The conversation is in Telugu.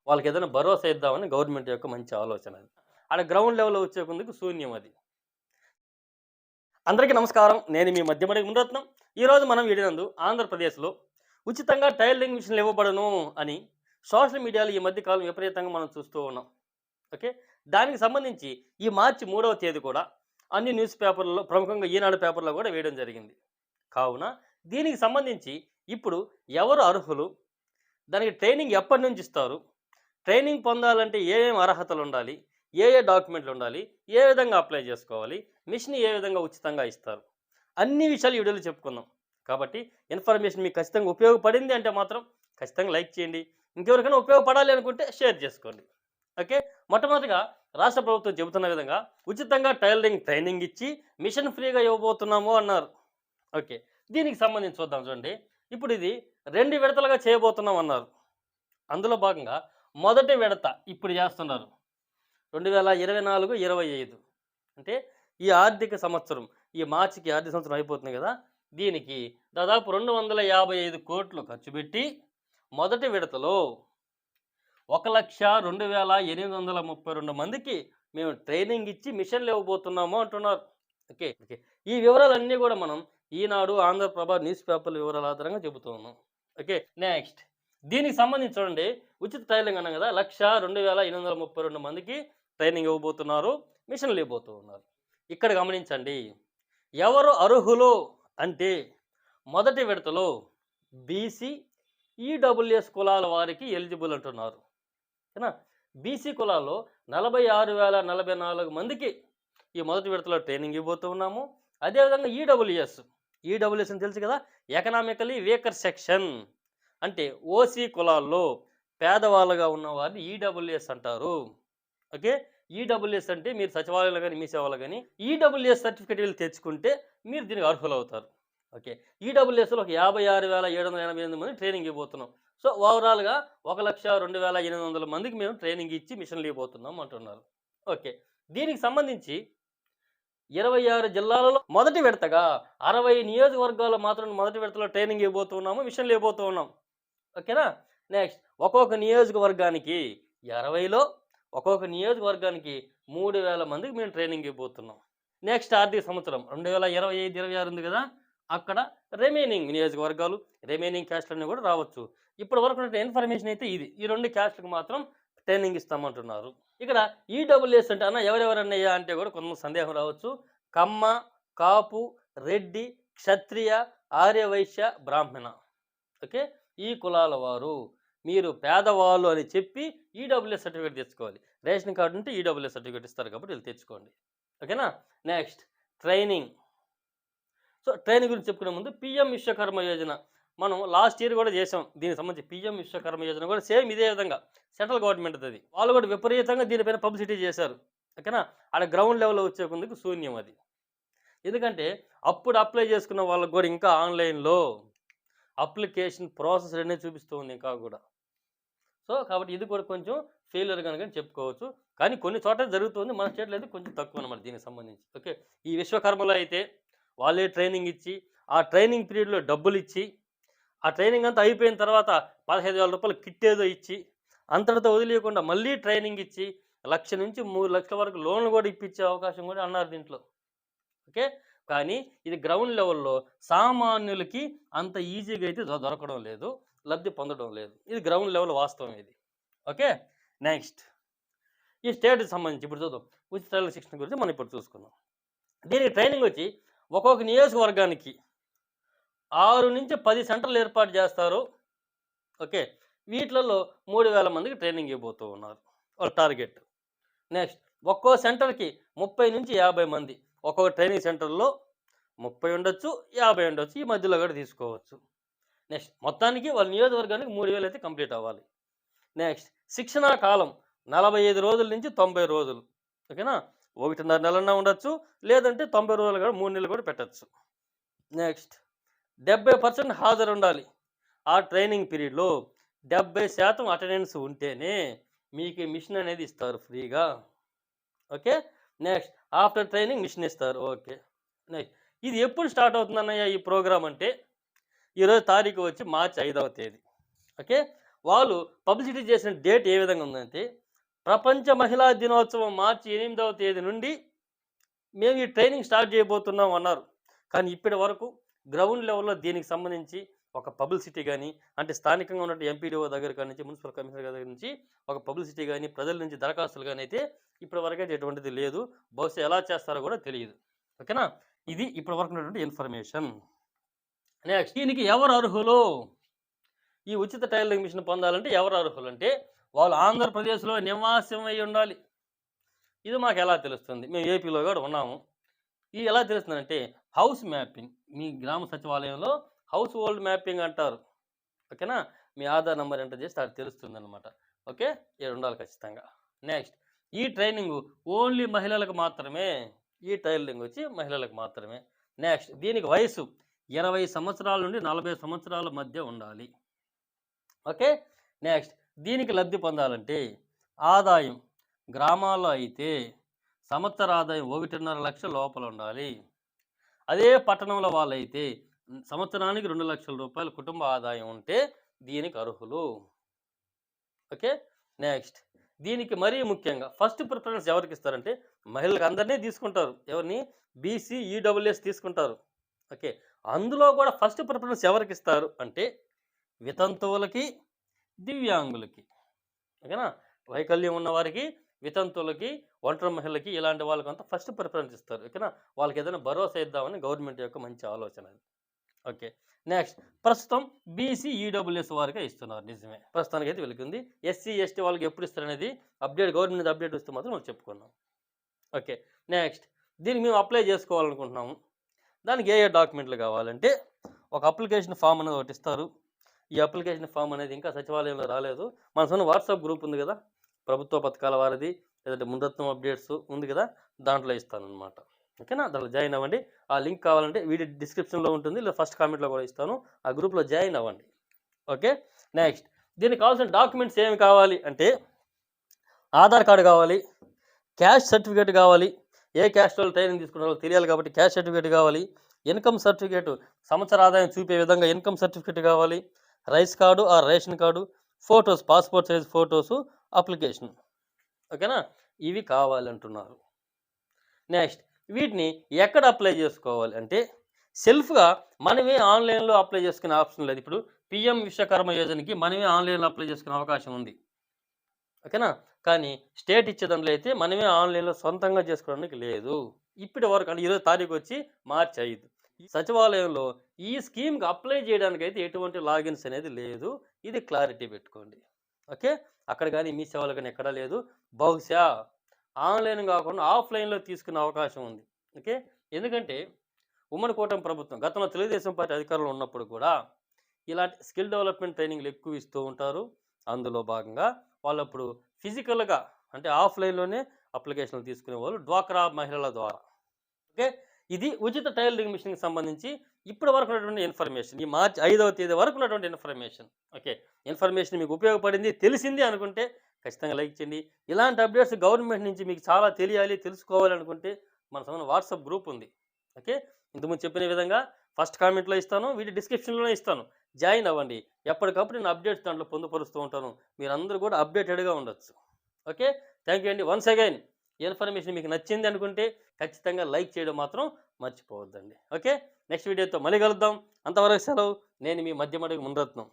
వాళ్ళకి ఏదైనా భరోసా ఇద్దామని గవర్నమెంట్ యొక్క మంచి ఆలోచన అది. ఆడ గ్రౌండ్ లెవెల్‌లో వచ్చే కొందుకు శూన్యం అది. అందరికీ నమస్కారం. నేను మీ మధ్యమడి మునిరత్నం. ఈరోజు మనం వీడినందు ఆంధ్రప్రదేశ్‌లో ఉచితంగా టైలరింగ్ మిషన్‌లు ఇవ్వబడును అని సోషల్ మీడియాలో ఈ మధ్య కాలం విపరీతంగా మనం చూస్తూ ఉన్నాం. ఓకే. దానికి సంబంధించి ఈ మార్చి 3వ తేదీ కూడా అన్ని న్యూస్ పేపర్‌లలో ప్రముఖంగా ఈనాడు పేపర్‌లో కూడా వేయడం జరిగింది. కావున దీనికి సంబంధించి ఇప్పుడు ఎవరు అర్హులు? దానికి ట్రైనింగ్ ఎప్పటినుంచి ఇస్తారు? ట్రైనింగ్ పొందాలంటే ఏమేమి అర్హతలుండాలి? ఏ ఏ డాక్యుమెంట్లుండాలి? ఏ విధంగా అప్లై చేసుకోవాలి? మిషన్ ఏ విధంగా ఉచితంగా ఇస్తారు? అన్ని విషయాలు ఈ వీడియోలో చెప్పుకుందాం. కాబట్టి ఇన్ఫర్మేషన్ మీకు ఖచ్చితంగా ఉపయోగపడింది అంటే మాత్రం ఖచ్చితంగా లైక్ చేయండి. ఇంకెవరికైనా ఉపయోగపడాలి అనుకుంటే షేర్ చేసుకోండి. ఓకే. మొట్టమొదటిగా రాష్ట్ర ప్రభుత్వం చెబుతున్న విధంగా ఉచితంగా టైలరింగ్ ట్రైనింగ్ ఇచ్చి మిషన్ ఫ్రీగా ఇవ్వబోతున్నాము అన్నారు. ఓకే. దీనికి సంబంధించి చూద్దాం చూడండి. ఇప్పుడు ఇది 2 విడతలుగా చేయబోతున్నాం అన్నారు. అందులో భాగంగా మొదటి విడత ఇప్పుడు చేస్తున్నారు. 2024, 25 అంటే ఈ ఆర్థిక సంవత్సరం, ఈ మార్చికి ఆర్థిక సంవత్సరం అయిపోతుంది కదా! దీనికి దాదాపు 255,00,00,000 ఖర్చు పెట్టి మొదటి విడతలో 1,02,832 మందికి మేము ట్రైనింగ్ ఇచ్చి మిషన్లు ఇవ్వబోతున్నాము అంటున్నారు. ఓకే. ఓకే. ఈ వివరాలన్నీ కూడా మనం ఈనాడు, ఆంధ్రప్రభ న్యూస్ పేపర్ల వివరాల ఆధారంగా చెబుతూ ఉన్నాం. ఓకే. నెక్స్ట్ దీనికి సంబంధించి చూడండి, ఉచిత టైలరింగ్ అన్నాం కదా! 1,02,832 మందికి ట్రైనింగ్ ఇవ్వబోతున్నారు. మిషన్లు ఇవ్వబోతూ ఉన్నారు. ఇక్కడ గమనించండి. ఎవరు అర్హులు అంటే మొదటి విడతలో బీసీ, ఈడబ్ల్యూఎస్ కులాల వారికి ఎలిజిబుల్ అంటున్నారు. ఓకేనా? బీసీ కులాల్లో 46,044 మందికి ఈ మొదటి విడతలో ట్రైనింగ్ ఇవ్వబోతూ ఉన్నాము. అదేవిధంగా ఈడబ్ల్యూఎస్, ఈడబ్ల్యూఎస్ అని తెలుసు కదా! ఎకనామికల్లీ వీకర్ సెక్షన్ అంటే ఓసీ కులాల్లో పేదవాళ్ళుగా ఉన్నవారిని ఈడబ్ల్యూఎస్ అంటారు. ఓకే. ఈడబ్ల్యూఎస్ అంటే మీరు సచివాలయాలు గాని, మీ సేవలు గాని ఈడబ్ల్యూఎస్ సర్టిఫికేట్ వీళ్ళు తెచ్చుకుంటే మీరు దీనికి అర్హులవుతారు. ఓకే. ఈడబ్ల్యూఎస్‌లో ఒక 56,788 మంది ట్రైనింగ్ ఇవ్వబోతున్నాం. సో, ఓవరాల్‌గా 1,02,800 మందికి మేము ట్రైనింగ్ ఇచ్చి మిషన్లు ఇవ్వబోతున్నాం అంటున్నారు. ఓకే. దీనికి సంబంధించి 26 జిల్లాలలో మొదటి విడతగా 60 నియోజకవర్గాల్లో మాత్రం మొదటి విడతలో ట్రైనింగ్ ఇవ్వబోతున్నాము. మిషన్లు ఇవ్వబోతూ ఉన్నాం. ఓకేనా? నెక్స్ట్ ఒక్కొక్క నియోజకవర్గానికి 60లో ఒక్కొక్క నియోజకవర్గానికి 3,000 మందికి మేము ట్రైనింగ్ ఇవ్వబోతున్నాం. నెక్స్ట్ ఆర్థిక సంవత్సరం 2025, 26 ఉంది కదా! అక్కడ రిమైనింగ్ నియోజకవర్గాలు, రిమైనింగ్ క్యాస్ట్‌లన్నీ కూడా రావచ్చు. ఇప్పటి వరకు ఉన్న ఇన్ఫర్మేషన్ అయితే ఇది. ఈ 2 క్యాస్ట్‌లకు మాత్రం ట్రైనింగ్ ఇస్తామంటున్నారు. ఇక్కడ ఈడబ్ల్యూఎస్ అంటే అన్న ఎవరెవరన్నయ్యా అంటే కూడా కొంతమంది సందేహం రావచ్చు. కమ్మ, కాపు, రెడ్డి, క్షత్రియ, ఆర్యవైశ్య, బ్రాహ్మణ. ఓకే. ఈ కులాల వారు మీరు పేదవాళ్ళు అని చెప్పి ఈడబ్ల్యూఎస్ సర్టిఫికేట్ తెచ్చుకోవాలి. రేషన్ కార్డు ఉంటే ఈడబ్ల్యూఎస్ సర్టిఫికేట్ ఇస్తారు కాబట్టి వీళ్ళు తెచ్చుకోండి. ఓకేనా? Next training. సో, ట్రైనింగ్ గురించి చెప్పుకునే ముందు పీఎం విశ్వకర్మ యోజన మనం లాస్ట్ ఇయర్ కూడా చేసాం. దీనికి సంబంధించి పీఎం విశ్వకర్మ యోజన కూడా సేమ్ ఇదే విధంగా సెంట్రల్ గవర్నమెంట్‌దది. వాళ్ళు కూడా విపరీతంగా దీనిపైన పబ్లిసిటీ చేశారు. ఓకేనా? ఆడ గ్రౌండ్ లెవెల్‌లో వచ్చే కొందుకు శూన్యం అది. ఎందుకంటే అప్పుడు అప్లై చేసుకున్న వాళ్ళకి కూడా ఇంకా ఆన్‌లైన్‌లో అప్లికేషన్ ప్రాసెస్ అనేది చూపిస్తూ ఉంది ఇంకా కూడా. సో, కాబట్టి ఇది కూడా కొంచెం ఫెయిల్యూర్ గనుకని చెప్పుకోవచ్చు. కానీ కొన్ని చోట్ల జరుగుతుంది. మన స్టేట్‌లో అయితే కొంచెం తక్కువనమాట దీనికి సంబంధించి. ఓకే. ఈ విశ్వకర్మలో అయితే వాళ్ళే ట్రైనింగ్ ఇచ్చి, ఆ ట్రైనింగ్ పీరియడ్‌లో డబ్బులిచ్చి, ఆ ట్రైనింగ్ అంతా అయిపోయిన తర్వాత రూ. 15,000 కిట్ ఏదో ఇచ్చి, అంతటితో వదిలేయకుండా మళ్ళీ ట్రైనింగ్ ఇచ్చి 1,00,000-3,00,000 వరకు లోన్‌లు కూడా ఇప్పించే అవకాశం కూడా అన్నారు దీంట్లో. ఓకే. కానీ ఇది గ్రౌండ్ లెవెల్‌లో సామాన్యులకి అంత ఈజీగా అయితే దొరకడం లేదు. లబ్ధి పొందడం లేదు. ఇది గ్రౌండ్ లెవెల్ వాస్తవం ఇది. ఓకే. నెక్స్ట్ ఈ స్టేట్‌కి సంబంధించి ఇప్పుడు చూద్దాం. ఉచిత టైలరింగ్ శిక్షణ గురించి మనం ఇప్పుడు చూసుకుందాం. దీనికి ట్రైనింగ్ వచ్చి ఒక్కొక్క నియోజకవర్గానికి 6-10 సెంటర్‌లు ఏర్పాటు చేస్తారు. ఓకే. వీటిలలో 3,000 మందికి ట్రైనింగ్ ఇవ్వబోతూ ఉన్నారు. వాళ్ళ టార్గెట్. నెక్స్ట్ ఒక్కో సెంటర్‌కి 30-50 మంది. ఒక్కొక్క ట్రైనింగ్ సెంటర్‌లో 30 ఉండొచ్చు, 50 ఉండొచ్చు. ఈ మధ్యలో కూడా తీసుకోవచ్చు. నెక్స్ట్ మొత్తానికి వాళ్ళ నియోజకవర్గానికి 3,000 అయితే కంప్లీట్ అవ్వాలి. నెక్స్ట్ శిక్షణా కాలం 45 రోజుల నుంచి 90 రోజులు. ఓకేనా? 1.5 నెలన్నా ఉండొచ్చు. లేదంటే 90 రోజులు కూడా 3 నెలలు కూడా పెట్టొచ్చు. నెక్స్ట్ 70% హాజరుండాలి. ఆ ట్రైనింగ్ పీరియడ్‌లో 70% అటెండెన్స్ ఉంటేనే మీకు ఈ మిషన్ అనేది ఇస్తారు ఫ్రీగా. Okay. Next after training machine ఇస్తారు. ఓకే. నెక్స్ట్ ఇది ఎప్పుడు స్టార్ట్ అవుతుందన్నయ్య ఈ ప్రోగ్రామ్ అంటే ఈరోజు తారీఖు వచ్చి మార్చి 5వ తేదీ. ఓకే. వాళ్ళు పబ్లిసిటీ చేసిన డేట్ ఏ విధంగా ఉందంటే, ప్రపంచ మహిళా దినోత్సవం మార్చి 8వ తేదీ నుండి మేము ఈ ట్రైనింగ్ స్టార్ట్ చేయబోతున్నాం అన్నారు. కానీ ఇప్పటి వరకు గ్రౌండ్ లెవెల్‌లో దీనికి సంబంధించి ఒక పబ్లిసిటీ గాని, అంటే స్థానికంగా ఉన్నటువంటి ఎంపీడీఓ దగ్గర కాడి నుంచి, మున్సిపల్ కమిషనర్ దగ్గర నుంచి ఒక పబ్లిసిటీ గాని, ప్రజల నుంచి దరఖాస్తులు గాని అయితే ఇప్పటి వరకైతే ఎటువంటిది లేదు. బహుశా ఎలా చేస్తారో కూడా తెలీదు. ఓకేనా? ఇది ఇప్పటి వరకు ఉన్నటువంటి ఇన్ఫర్మేషన్. నెక్స్ట్ దీనికి ఎవరు అర్హులు? ఈ ఉచిత టైలరింగ్ మిషన్ పొందాలంటే ఎవరు అర్హులు అంటే, వాళ్ళు ఆంధ్రప్రదేశ్‌లో నివాసం అయ్యి ఉండాలి. ఇది మాకు ఎలా తెలుస్తుంది? మేము ఏపీలో కూడా ఉన్నాము. ఇది ఎలా తెలుస్తుందంటే హౌస్ మ్యాపింగ్. మీ గ్రామ సచివాలయంలో హౌస్ హోల్డ్ మ్యాపింగ్ అంటారు. ఓకేనా? మీ ఆధార్ నంబర్ ఎంటర్ చేస్తే అది తెలుస్తుందన్నమాట. ఓకే? ఇది ఉండాలి ఖచ్చితంగా. నెక్స్ట్ ఈ ట్రైనింగ్ ఓన్లీ మహిళలకు మాత్రమే. ఈ టైలరింగ్ వచ్చి మహిళలకు మాత్రమే. నెక్స్ట్ దీనికి వయసు 20 సంవత్సరాల నుండి 40 సంవత్సరాల మధ్య ఉండాలి. ఓకే? నెక్స్ట్ దీనికి లబ్ధి పొందాలంటే ఆదాయం గ్రామాల్లో అయితే సంవత్సర ఆదాయం 1.5 లక్షల లోపల ఉండాలి. అదే పట్టణంలో వాళ్ళైతే సంవత్సరానికి 2 లక్షల రూపాయల కుటుంబ ఆదాయం ఉంటే దీనికి అర్హులు. ఓకే? నెక్స్ట్ దీనికి మరీ ముఖ్యంగా ఫస్ట్ ప్రిఫరెన్స్ ఎవరికి ఇస్తారంటే మహిళలకు అందరినీ తీసుకుంటారు. ఎవరిని? బీసీ, ఈడబ్ల్యూఎస్ తీసుకుంటారు. ఓకే? అందులో కూడా ఫస్ట్ ప్రిఫరెన్స్ ఎవరికి ఇస్తారు అంటే వితంతువులకి, దివ్యాంగులకి. ఓకేనా? వైకల్యం ఉన్న వారికి, వితంతువులకి, ఒంటరి మహిళలకి ఇలాంటి వాళ్ళకంతా ఫస్ట్ ప్రిఫరెన్స్ ఇస్తారు. ఓకేనా? వాళ్ళకి ఏదైనా భరోసా ఇద్దామని గవర్నమెంట్ యొక్క మంచి ఆలోచన అది. ఓకే. నెక్స్ట్ ప్రస్తుతం బీసీ, ఈడబ్ల్యూఎస్ వారికే ఇస్తున్నారు. నిజమే. ప్రస్తుతానికి అయితే వెళ్తుంది. ఎస్సీ, ఎస్టీ వాళ్ళకి ఎప్పుడు ఇస్తారనేది అప్డేట్ గవర్నమెంట్ అప్డేట్ వస్తే మాత్రం మనం చెప్పుకున్నాం. ఓకే. నెక్స్ట్ దీనికి మేము అప్లై చేసుకోవాలనుకుంటున్నాము. దానికి ఏ డాక్యుమెంట్లు కావాలంటే ఒక అప్లికేషన్ ఫామ్ అనేది ఒకటి ఇస్తారు. ఈ అప్లికేషన్ ఫామ్ అనేది ఇంకా సచివాలయంలో రాలేదు. మన సొంత వాట్సాప్ గ్రూప్ ఉంది కదా, ప్రభుత్వ పథకాల వారిది, లేదంటే ముందత్వం అప్డేట్స్ ఉంది కదా, దాంట్లో ఇస్తానన్నమాట. ఓకేనా? దాంట్లో జాయిన్ అవ్వండి. ఆ లింక్ కావాలంటే వీడియో డిస్క్రిప్షన్లో ఉంటుంది, లేదా ఫస్ట్ కామెంట్లో కూడా ఇస్తాను. ఆ గ్రూప్లో జాయిన్ అవ్వండి. ఓకే. నెక్స్ట్ దీనికి కావాల్సిన డాక్యుమెంట్స్ ఏమి కావాలి అంటే ఆధార్ కార్డు కావాలి, క్యాస్ట్ సర్టిఫికేట్ కావాలి. ఏ క్యాస్ట్ వాళ్ళు ట్రైనింగ్ తీసుకున్నారో తెలియాలి కాబట్టి క్యాస్ట్ సర్టిఫికేట్ కావాలి. ఇన్కమ్ సర్టిఫికేట్, సంవత్సర ఆదాయం చూపే విధంగా ఇన్కమ్ సర్టిఫికేట్ కావాలి. రైస్ కార్డు ఆ ration card, photos, passport size photos, application. ఓకేనా? ఇవి కావాలంటున్నారు. నెక్స్ట్ వీటిని ఎక్కడ అప్లై చేసుకోవాలి అంటే సెల్ఫ్గా మనమే ఆన్లైన్లో అప్లై చేసుకునే ఆప్షన్ లేదు. ఇప్పుడు పిఎం విశ్వకర్మ యోజనకి మనమే ఆన్లైన్లో అప్లై చేసుకునే అవకాశం ఉంది. ఓకేనా? కానీ స్టేట్ ఇచ్చే దాంట్లో అయితే మనమే ఆన్లైన్లో సొంతంగా చేసుకోవడానికి లేదు. ఇప్పటి వరకు అంటే 20 తారీఖు వచ్చి మార్చి 5. ఈ సచివాలయంలో ఈ స్కీమ్కి అప్లై చేయడానికి అయితే ఎటువంటి లాగిన్స్ అనేది లేదు. ఇది క్లారిటీ పెట్టుకోండి. ఓకే? అక్కడ కానీ మీ సేవలు కానీ ఎక్కడా లేదు. బహుశా ఆన్లైన్ కాకుండా ఆఫ్లైన్లో తీసుకునే అవకాశం ఉంది. ఓకే? ఎందుకంటే ఉమ్మడి కూటమి ప్రభుత్వం గతంలో తెలుగుదేశం పార్టీ అధికారంలో ఉన్నప్పుడు కూడా ఇలాంటి స్కిల్ డెవలప్మెంట్ ట్రైనింగ్లు ఎక్కువ ఇస్తూ ఉంటారు. అందులో భాగంగా వాళ్ళప్పుడు ఫిజికల్గా అంటే ఆఫ్లైన్లోనే అప్లికేషన్లు తీసుకునేవాళ్ళు డ్వాక్రా మహిళల ద్వారా. ఓకే? ఇది ఉచిత టైలరింగ్ మిషన్కి సంబంధించి ఇప్పటి వరకు ఉన్నటువంటి ఇన్ఫర్మేషన్, ఈ మార్చి 5వ తేదీ వరకు ఉన్నటువంటి ఇన్ఫర్మేషన్. ఓకే? ఇన్ఫర్మేషన్ మీకు ఉపయోగపడింది, తెలిసింది అనుకుంటే ఖచ్చితంగా లైక్ చేయండి. ఇలాంటి అప్డేట్స్ గవర్నమెంట్ నుంచి మీకు చాలా తెలియాలి, తెలుసుకోవాలి అనుకుంటే మన సొంత వాట్సాప్ గ్రూప్ ఉంది. ఓకే? ఇంతకుముందు చెప్పిన విధంగా ఫస్ట్ కామెంట్లో ఇస్తాను, వీడియో డిస్క్రిప్షన్లోనే ఇస్తాను. జాయిన్ అవ్వండి. ఎప్పటికప్పుడు నేను అప్డేట్స్ దాంట్లో పొందుపరుస్తూ ఉంటాను. మీరందరూ కూడా అప్డేటెడ్గా ఉండొచ్చు. ఓకే? థ్యాంక్ యూ అండి. వన్స్ అగైన్ ఇన్ఫర్మేషన్ మీకు నచ్చింది అనుకుంటే ఖచ్చితంగా లైక్ చేయడం మాత్రం మర్చిపోవద్దండి. ఓకే? నెక్స్ట్ వీడియోతో మళ్ళీ కలుద్దాం. అంతవరకు సెలవు. నేను మీ మధ్యమడుగు మునిరత్నం.